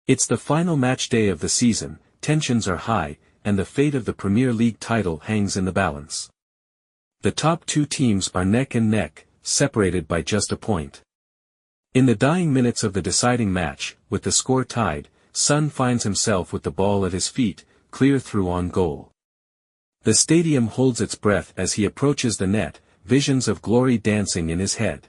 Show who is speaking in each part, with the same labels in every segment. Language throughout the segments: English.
Speaker 1: It's the final match day of the season, tensions are high, and the fate of the Premier League title hangs in the balance. The top two teams are neck and neck, separated by just a point. In the dying minutes of the deciding match, with the score tied, Son finds himself with the ball at his feet, clear through on goal. The stadium holds its breath as he approaches the net, visions of glory dancing in his head.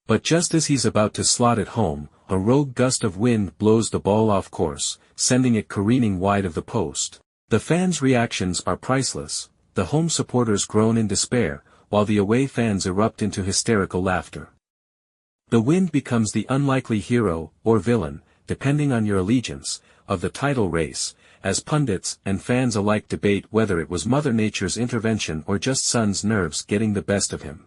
Speaker 1: But just as he's about to slot it home, a rogue gust of wind blows the ball off course, sending it careening wide of the post. The fans' reactions are priceless. The home supporters groan in despair, while the away fans erupt into hysterical laughter. The wind becomes the unlikely hero, or villain, depending on your allegiance, of the title race, as pundits and fans alike debate whether it was Mother Nature's intervention or just Son's nerves getting the best of him.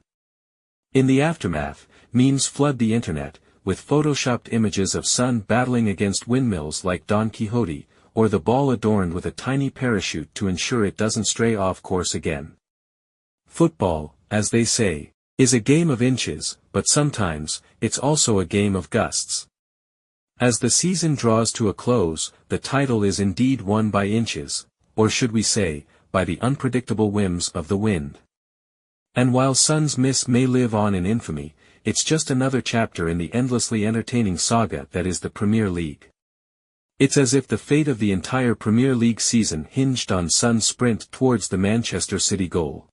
Speaker 1: In the aftermath, memes flood the internet, with photoshopped images of Son battling against windmills like Don Quixote, or the ball adorned with a tiny parachute to ensure it doesn't stray off course again. Football, as they say, is a game of inches, but sometimes, it's also a game of gusts. As the season draws to a close, the title is indeed won by inches, or should we say, by the unpredictable whims of the wind. And while Son's miss may live on in infamy, it's just another chapter in the endlessly entertaining saga that is the Premier League. It's as if the fate of the entire Premier League season hinged on Son's sprint towards the Manchester City goal.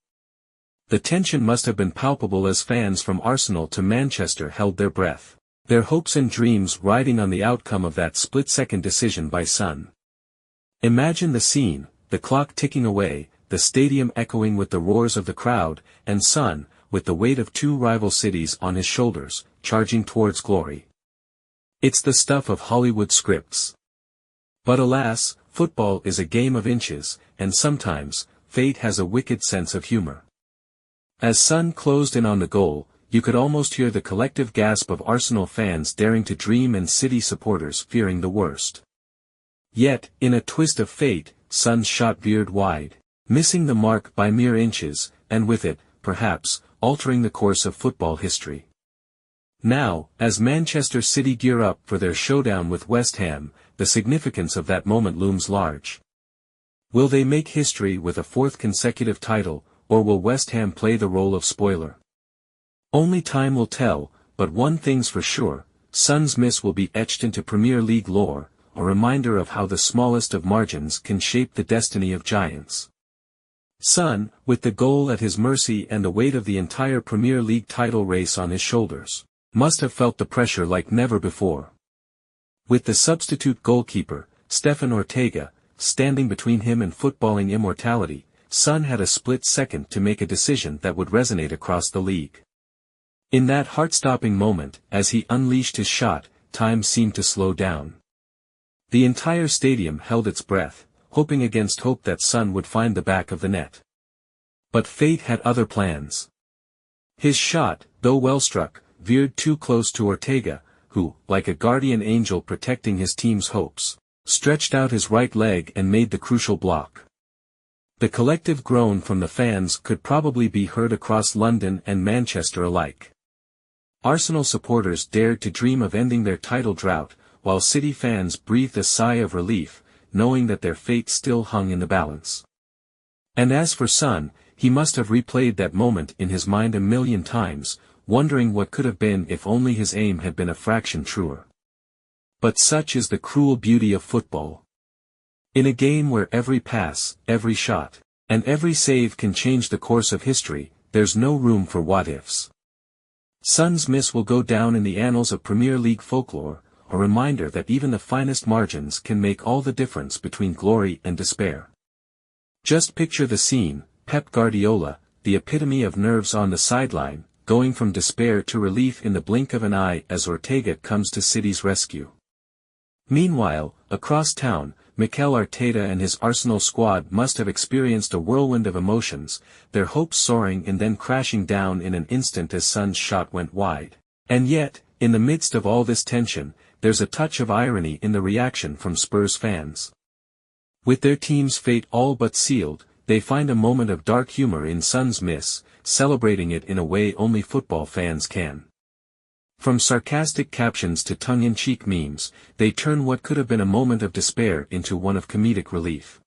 Speaker 1: The tension must have been palpable as fans from Arsenal to Manchester held their breath, their hopes and dreams riding on the outcome of that split-second decision by Son. Imagine the scene, the clock ticking away, the stadium echoing with the roars of the crowd, and Son, with the weight of two rival cities on his shoulders, charging towards glory. It's the stuff of Hollywood scripts. But alas, football is a game of inches, and sometimes, fate has a wicked sense of humor. As Son closed in on the goal, you could almost hear the collective gasp of Arsenal fans daring to dream and City supporters fearing the worst. Yet, in a twist of fate, Son's shot veered wide, missing the mark by mere inches, and with it, perhaps, altering the course of football history. Now, as Manchester City gear up for their showdown with West Ham, the significance of that moment looms large. Will they make history with a fourth consecutive title, or will West Ham play the role of spoiler? Only time will tell, but one thing's for sure, Son's miss will be etched into Premier League lore, a reminder of how the smallest of margins can shape the destiny of giants. Son, with the goal at his mercy and the weight of the entire Premier League title race on his shoulders, must have felt the pressure like never before. With the substitute goalkeeper, Stefan Ortega, standing between him and footballing immortality, Son had a split second to make a decision that would resonate across the league. In that heart-stopping moment, as he unleashed his shot, time seemed to slow down. The entire stadium held its breath, hoping against hope that Son would find the back of the net. But fate had other plans. His shot, though well struck, veered too close to Ortega, who, like a guardian angel protecting his team's hopes, stretched out his right leg and made the crucial block. The collective groan from the fans could probably be heard across London and Manchester alike. Arsenal supporters dared to dream of ending their title drought, while City fans breathed a sigh of relief, knowing that their fate still hung in the balance. And as for Son, he must have replayed that moment in his mind a million times, wondering what could have been if only his aim had been a fraction truer. But such is the cruel beauty of football. In a game where every pass, every shot, and every save can change the course of history, there's no room for what-ifs. Son's miss will go down in the annals of Premier League folklore, a reminder that even the finest margins can make all the difference between glory and despair. Just picture the scene, Pep Guardiola, the epitome of nerves on the sideline, going from despair to relief in the blink of an eye as Ortega comes to City's rescue. Meanwhile, across town, Mikel Arteta and his Arsenal squad must have experienced a whirlwind of emotions, their hopes soaring and then crashing down in an instant as Son's shot went wide. And yet, in the midst of all this tension, there's a touch of irony in the reaction from Spurs fans. With their team's fate all but sealed, they find a moment of dark humor in Son's miss, celebrating it in a way only football fans can. From sarcastic captions to tongue-in-cheek memes, they turn what could have been a moment of despair into one of comedic relief.